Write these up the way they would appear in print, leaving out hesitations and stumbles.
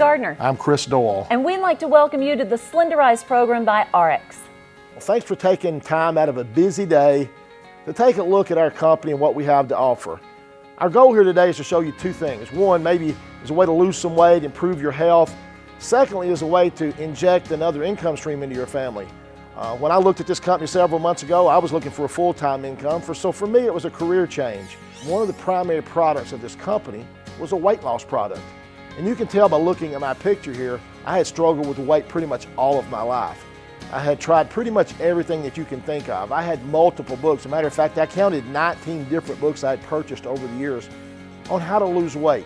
Gardner. I'm Chris Doyle. And we'd like to welcome you to the Slenderize program by RX. Well, thanks for taking time out of a busy day to take a look at our company and what we have to offer. Our goal here today is to show you two things. One, maybe is a way to lose some weight, improve your health. Secondly, is a way to inject another income stream into your family. When I looked at this company several months ago, I was looking for a full-time income. So for me, it was a career change. One of the primary products of this company was a weight loss product. And you can tell by looking at my picture here, I had struggled with weight pretty much all of my life. I had tried pretty much everything that you can think of. I had multiple books. As a matter of fact, I counted 19 different books I had purchased over the years on how to lose weight.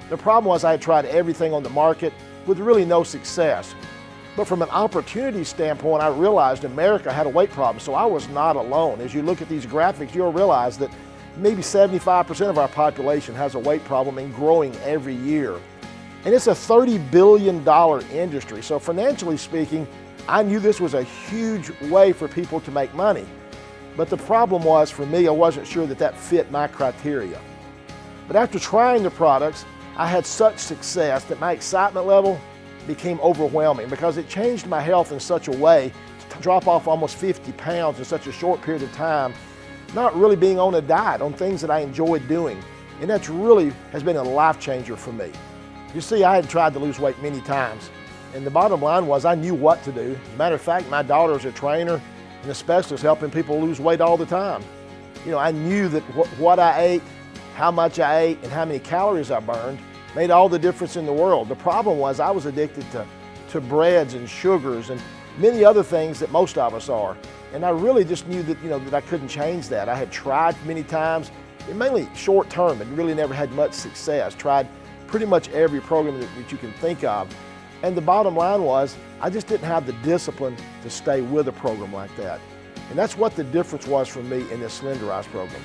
The problem was I had tried everything on the market with really no success. But from an opportunity standpoint, I realized America had a weight problem, so I was not alone. As you look at these graphics, you'll realize that maybe 75% of our population has a weight problem and growing every year. And it's a $30 billion industry. So financially speaking, I knew this was a huge way for people to make money. But the problem was, for me, I wasn't sure that that fit my criteria. But after trying the products, I had such success that my excitement level became overwhelming because it changed my health in such a way to drop off almost 50 pounds in such a short period of time, not really being on a diet, on things that I enjoyed doing. And that's really has been a life changer for me. You see, I had tried to lose weight many times. And the bottom line was I knew what to do. As a matter of fact, my daughter is a trainer and a specialist helping people lose weight all the time. You know, I knew that what I ate, how much I ate, and how many calories I burned made all the difference in the world. The problem was I was addicted to breads and sugars and many other things that most of us are. And I really just knew that, that I couldn't change that. I had tried many times, mainly short term, and really never had much success. Tried pretty much every program that you can think of. And the bottom line was, I just didn't have the discipline to stay with a program like that. And that's what the difference was for me in this Slenderize program.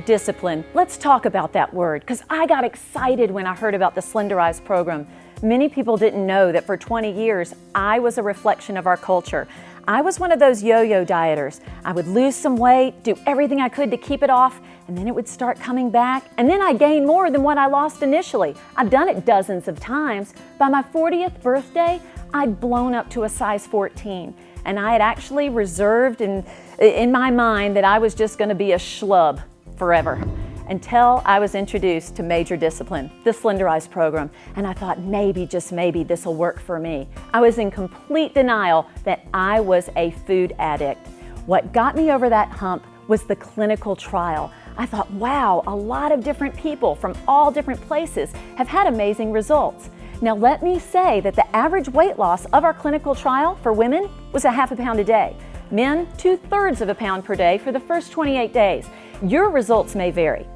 Discipline. Let's talk about that word, because I got excited when I heard about the Slenderize program. Many people didn't know that for 20 years, I was a reflection of our culture. I was one of those yo-yo dieters. I would lose some weight, do everything I could to keep it off, and then it would start coming back, and then I gained more than what I lost initially. I've done it dozens of times. By my 40th birthday, I'd blown up to a size 14, and I had actually reserved in my mind that I was just going to be a schlub forever, until I was introduced to Major Discipline, the Slenderize program, and I thought maybe, just maybe, this will work for me. I was in complete denial that I was a food addict. What got me over that hump was the clinical trial. I thought, wow, a lot of different people from all different places have had amazing results. Now let me say that the average weight loss of our clinical trial for women was a half a pound a day. Men, 2/3 of a pound per day for the first 28 days. Your results may vary.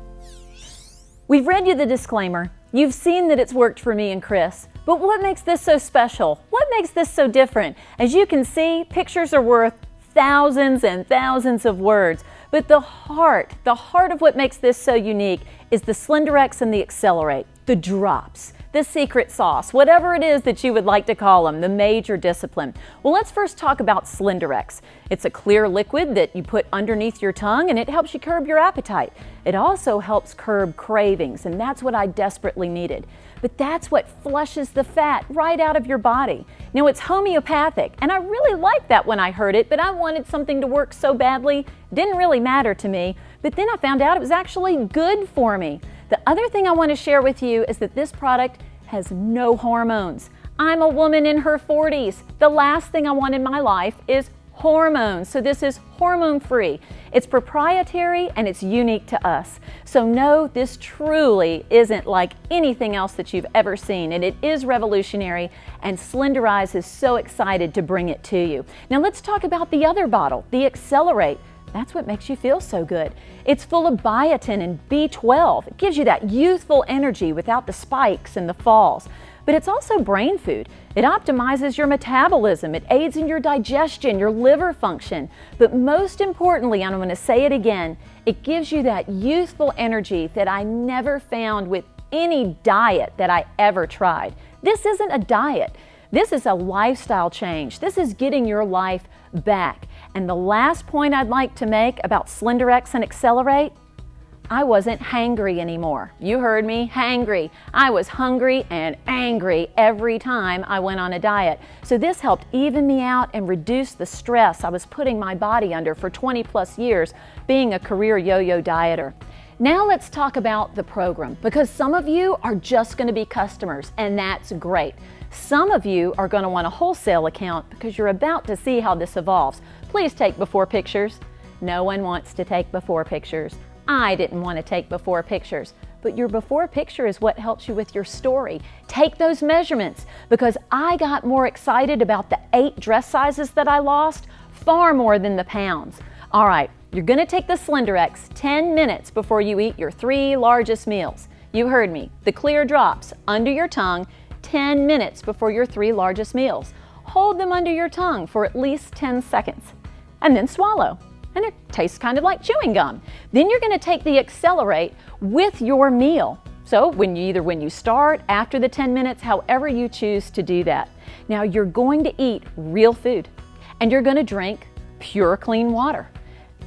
We've read you the disclaimer. You've seen that it's worked for me and Chris. But what makes this so special? What makes this so different? As you can see, pictures are worth thousands and thousands of words. But the heart of what makes this so unique is the Slenderex and the Accelerate, the drops, the secret sauce, whatever it is that you would like to call them, the Major Discipline. Well, let's first talk about Slenderex. It's a clear liquid that you put underneath your tongue and it helps you curb your appetite. It also helps curb cravings, and that's what I desperately needed. But that's what flushes the fat right out of your body. Now, it's homeopathic, and I really liked that when I heard it, but I wanted something to work so badly, it didn't really matter to me. But then I found out it was actually good for me. The other thing I want to share with you is that this product has no hormones. I'm a woman in her 40s. The last thing I want in my life is hormones. So this is hormone-free. It's proprietary and it's unique to us. So no, this truly isn't like anything else that you've ever seen, and it is revolutionary, and Slenderize is so excited to bring it to you. Now let's talk about the other bottle, the Accelerate. That's what makes you feel so good. It's full of biotin and B12. It gives you that youthful energy without the spikes and the falls. But it's also brain food. It optimizes your metabolism. It aids in your digestion, your liver function. But most importantly, and I'm going to say it again, it gives you that youthful energy that I never found with any diet that I ever tried. This isn't a diet. This is a lifestyle change. This is getting your life back. And the last point I'd like to make about Slenderex and Accelerate, I wasn't hangry anymore. You heard me, hangry. I was hungry and angry every time I went on a diet. So this helped even me out and reduce the stress I was putting my body under for 20+ years being a career yo-yo dieter. Now let's talk about the program, because some of you are just going to be customers, and that's great. Some of you are going to want a wholesale account because you're about to see how this evolves. Please take before pictures. No one wants to take before pictures. I didn't want to take before pictures, but your before picture is what helps you with your story. Take those measurements, because I got more excited about the 8 dress sizes that I lost, far more than the pounds. All right, you're going to take the Slender X 10 minutes before you eat your 3 largest meals. You heard me, the clear drops under your tongue 10 minutes before your 3 largest meals. Hold them under your tongue for at least 10 seconds, and then swallow. And it tastes kind of like chewing gum. Then you're going to take the Accelerate with your meal. So when you start, after the 10 minutes, however you choose to do that. Now you're going to eat real food, and you're going to drink pure, clean water.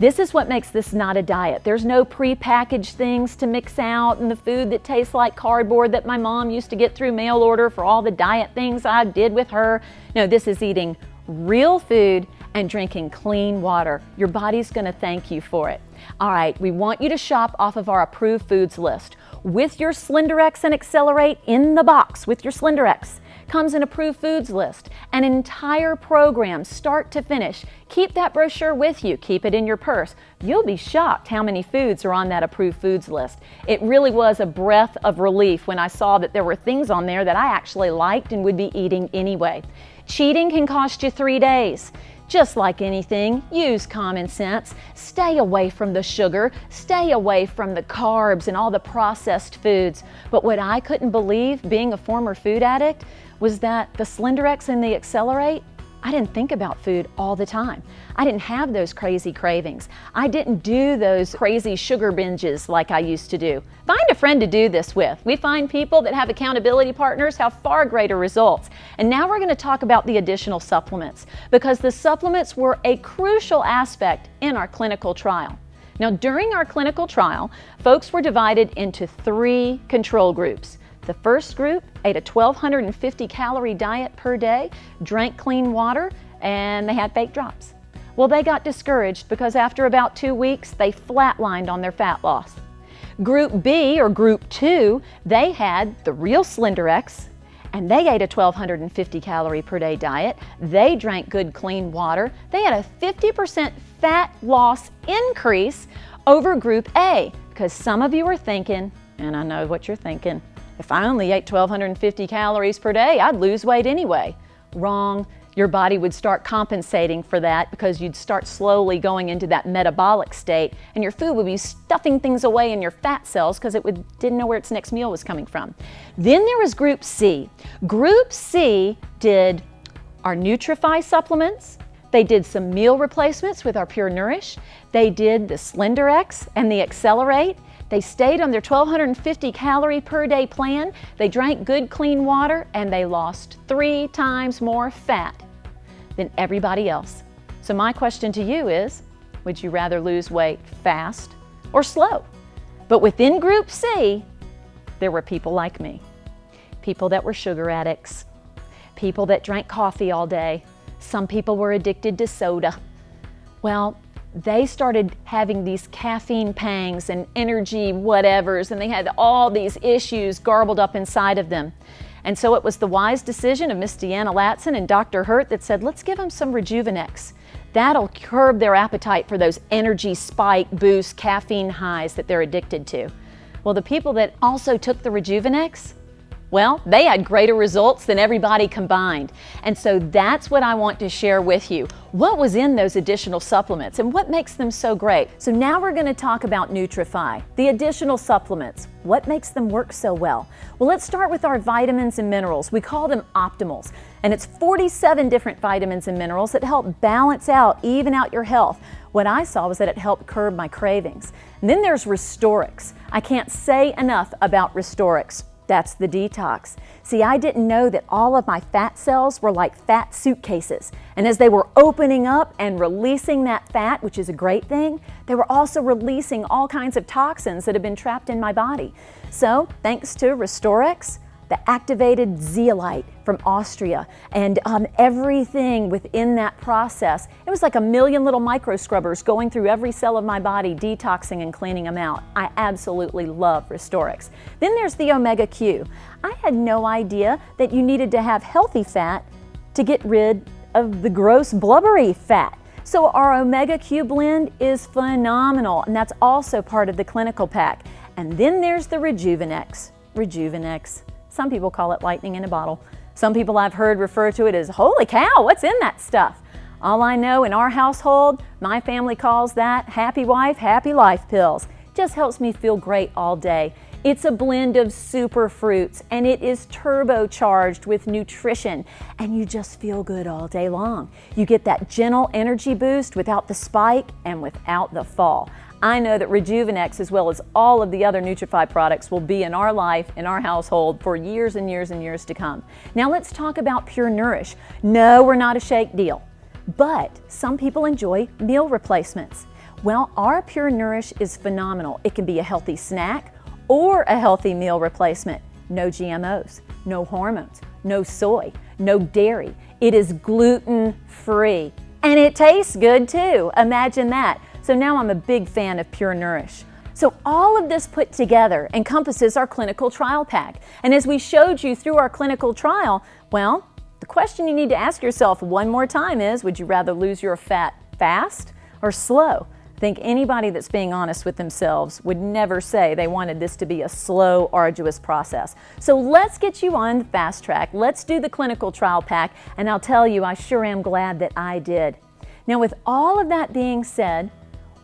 This is what makes this not a diet. There's no pre-packaged things to mix out and the food that tastes like cardboard that my mom used to get through mail order for all the diet things I did with her. No, this is eating real food and drinking clean water. Your body's going to thank you for it. All right, we want you to shop off of our approved foods list. With your Slender X and Accelerate in the box with your Slender X comes an approved foods list, an entire program start to finish. Keep that brochure with you, keep it in your purse. You'll be shocked how many foods are on that approved foods list. It really was a breath of relief when I saw that there were things on there that I actually liked and would be eating anyway. Cheating can cost you 3 days. Just like anything, use common sense. Stay away from the sugar, stay away from the carbs and all the processed foods. But what I couldn't believe, being a former food addict, was that the Slender X and the Accelerate, I didn't think about food all the time. I didn't have those crazy cravings. I didn't do those crazy sugar binges like I used to do. Find a friend to do this with. We find people that have accountability partners have far greater results. And now we're going to talk about the additional supplements, because the supplements were a crucial aspect in our clinical trial. Now, during our clinical trial, folks were divided into 3 control groups. The first group ate a 1,250 calorie diet per day, drank clean water, and they had fake drops. Well, they got discouraged because after about 2 weeks, they flatlined on their fat loss. Group B, or Group 2, they had the real Slender X, and they ate a 1,250 calorie per day diet. They drank good clean water. They had a 50% fat loss increase over Group A, because some of you are thinking, and I know what you're thinking, if I only ate 1,250 calories per day, I'd lose weight anyway. Wrong. Your body would start compensating for that because you'd start slowly going into that metabolic state, and your food would be stuffing things away in your fat cells because it didn't know where its next meal was coming from. Then there was Group C. Group C did our Nutrify supplements. They did some meal replacements with our Pure Nourish. They did the Slender X and the Accelerate. They stayed on their 1,250 calorie per day plan. They drank good clean water, and they lost 3 times more fat than everybody else. So my question to you is, would you rather lose weight fast or slow? But within Group C, there were people like me. People that were sugar addicts. People that drank coffee all day. Some people were addicted to soda. Well, they started having these caffeine pangs and energy whatevers, and they had all these issues garbled up inside of them. And so it was the wise decision of Miss Deanna Latson and Dr. Hurt that said, let's give them some Rejuvenex. That'll curb their appetite for those energy spike, boost, caffeine highs that they're addicted to. Well, the people that also took the Rejuvenex, well, they had greater results than everybody combined. And so that's what I want to share with you. What was in those additional supplements and what makes them so great? So now we're going to talk about Nutrify, the additional supplements. What makes them work so well? Well, let's start with our vitamins and minerals. We call them optimals. And it's 47 different vitamins and minerals that help balance out, even out your health. What I saw was that it helped curb my cravings. And then there's Restorix. I can't say enough about Restorix. That's the detox. See, I didn't know that all of my fat cells were like fat suitcases. And as they were opening up and releasing that fat, which is a great thing, they were also releasing all kinds of toxins that have been trapped in my body. So, thanks to Restorex, the activated zeolite from Austria, and everything within that process. It was like a million little micro scrubbers going through every cell of my body, detoxing and cleaning them out. I absolutely love Restorex. Then there's the Omega Q. I had no idea that you needed to have healthy fat to get rid of the gross blubbery fat. So our Omega Q blend is phenomenal, and that's also part of the clinical pack. And then there's the Rejuvenex. Rejuvenex. Some people call it lightning in a bottle. Some people I've heard refer to it as, holy cow, what's in that stuff? All I know, in our household, my family calls that happy wife, happy life pills. Just helps me feel great all day. It's a blend of super fruits, and it is turbocharged with nutrition, and you just feel good all day long. You get that gentle energy boost without the spike and without the fall. I know that Rejuvenex, as well as all of the other Nutrify products, will be in our life, in our household, for years and years and years to come. Now let's talk about Pure Nourish. No, we're not a shake deal, but some people enjoy meal replacements. Well, our Pure Nourish is phenomenal. It can be a healthy snack or a healthy meal replacement. No GMOs, no hormones, no soy, no dairy. It is gluten-free, and it tastes good too. Imagine that. So now I'm a big fan of Pure Nourish. So all of this put together encompasses our clinical trial pack. And as we showed you through our clinical trial, well, the question you need to ask yourself one more time is, would you rather lose your fat fast or slow? I think anybody that's being honest with themselves would never say they wanted this to be a slow, arduous process. So let's get you on the fast track. Let's do the clinical trial pack, and I'll tell you, I sure am glad that I did. Now, with all of that being said,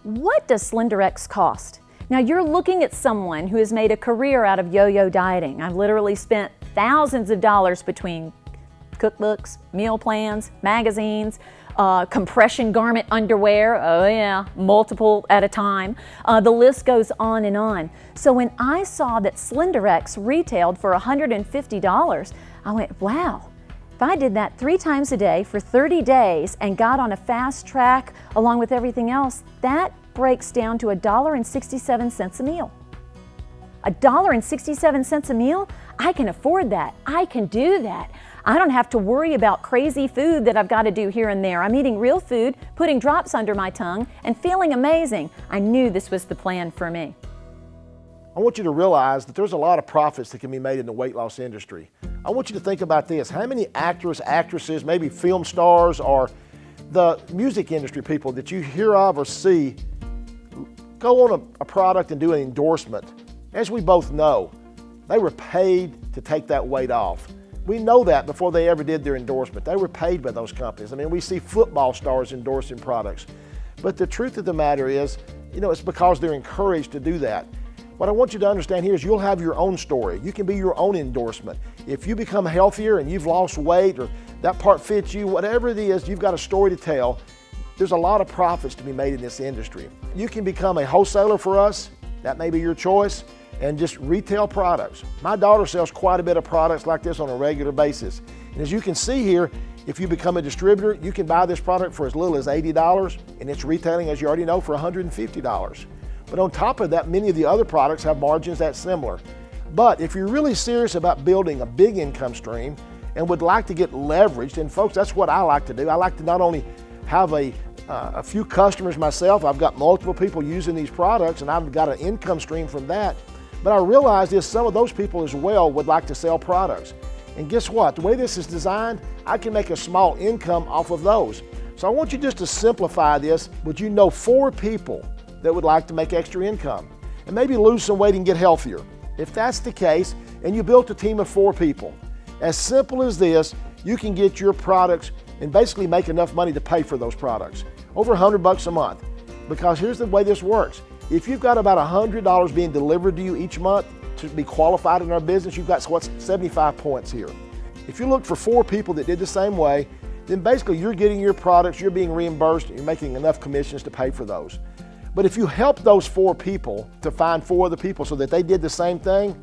what does SlenderX cost? Now, you're looking at someone who has made a career out of yo-yo dieting. I've literally spent thousands of dollars between cookbooks, meal plans, magazines, compression garment underwear, oh yeah, multiple at a time. The list goes on and on. So when I saw that SlenderX retailed for $150, I went, wow. If I did that 3 times a day for 30 days and got on a fast track along with everything else, that breaks down to $1.67 a meal. $1.67 a meal? I can afford that. I can do that. I don't have to worry about crazy food that I've got to do here and there. I'm eating real food, putting drops under my tongue, and feeling amazing. I knew this was the plan for me. I want you to realize that there's a lot of profits that can be made in the weight loss industry. I want you to think about this. How many actors, actresses, maybe film stars, or the music industry people that you hear of or see go on a product and do an endorsement? As we both know, they were paid to take that weight off. We know that before they ever did their endorsement. They were paid by those companies. I mean, we see football stars endorsing products. But the truth of the matter is, it's because they're encouraged to do that. What I want you to understand here is you'll have your own story. You can be your own endorsement. If you become healthier and you've lost weight or that part fits you, whatever it is, you've got a story to tell. There's a lot of profits to be made in this industry. You can become a wholesaler for us. That may be your choice. And just retail products. My daughter sells quite a bit of products like this on a regular basis. And as you can see here, if you become a distributor, you can buy this product for as little as $80, and it's retailing, as you already know, for $150. But on top of that, many of the other products have margins that's similar. But if you're really serious about building a big income stream and would like to get leveraged, and folks, that's what I like to do. I like to not only have a few customers myself, I've got multiple people using these products, and I've got an income stream from that. But I realize is some of those people as well would like to sell products. And guess what? The way this is designed, I can make a small income off of those. So I want you just to simplify this. Would you know 4 people that would like to make extra income and maybe lose some weight and get healthier? If that's the case, and you built a team of 4 people, as simple as this, you can get your products and basically make enough money to pay for those products. Over $100 a month. Because here's the way this works. If you've got about $100 being delivered to you each month to be qualified in our business, you've got 75 points here. If you look for 4 people that did the same way, then basically you're getting your products, you're being reimbursed, you're making enough commissions to pay for those. But if you help those 4 people to find 4 other people so that they did the same thing,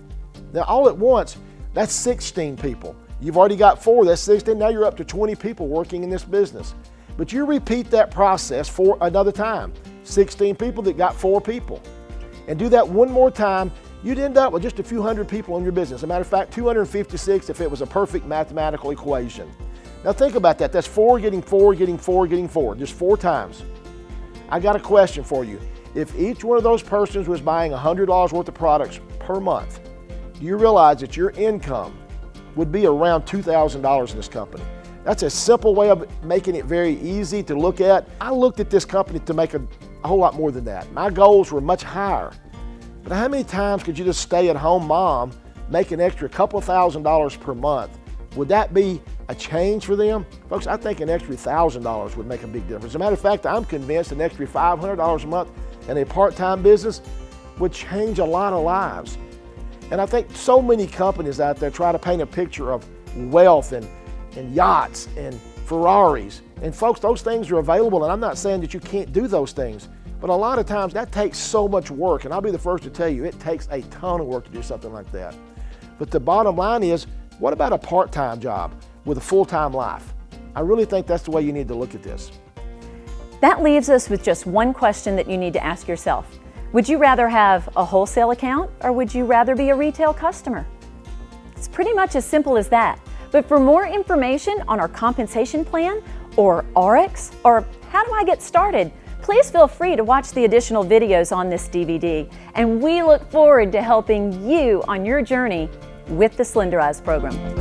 Now, all at once, that's 16 people. You've already got 4, that's 16, now you're up to 20 people working in this business. But you repeat that process for another time. 16 people that got 4 people. And do that one more time, you'd end up with just a few hundred people in your business. As a matter of fact, 256 if it was a perfect mathematical equation. Now think about that. That's 4 getting 4 getting 4 getting 4, just 4 times. I got a question for you. If each one of those persons was buying $100 worth of products per month, do you realize that your income would be around $2,000 in this company? That's a simple way of making it very easy to look at. I looked at this company to make a whole lot more than that. My goals were much higher. But how many times could you just stay at home mom, make an extra couple $1,000s per month? Would that be a change for them? Folks, I think an extra $1,000 would make a big difference. As a matter of fact, I'm convinced an extra $500 a month in a part-time business would change a lot of lives. And I think so many companies out there try to paint a picture of wealth and yachts and Ferraris. And folks, those things are available, and I'm not saying that you can't do those things, but a lot of times that takes so much work, and I'll be the first to tell you, it takes a ton of work to do something like that. But the bottom line is, what about a part-time job with a full-time life? I really think that's the way you need to look at this. That leaves us with just one question that you need to ask yourself. Would you rather have a wholesale account, or would you rather be a retail customer? It's pretty much as simple as that. But for more information on our compensation plan, or RX, or how do I get started, please feel free to watch the additional videos on this DVD. And we look forward to helping you on your journey with the Slender Eyes program.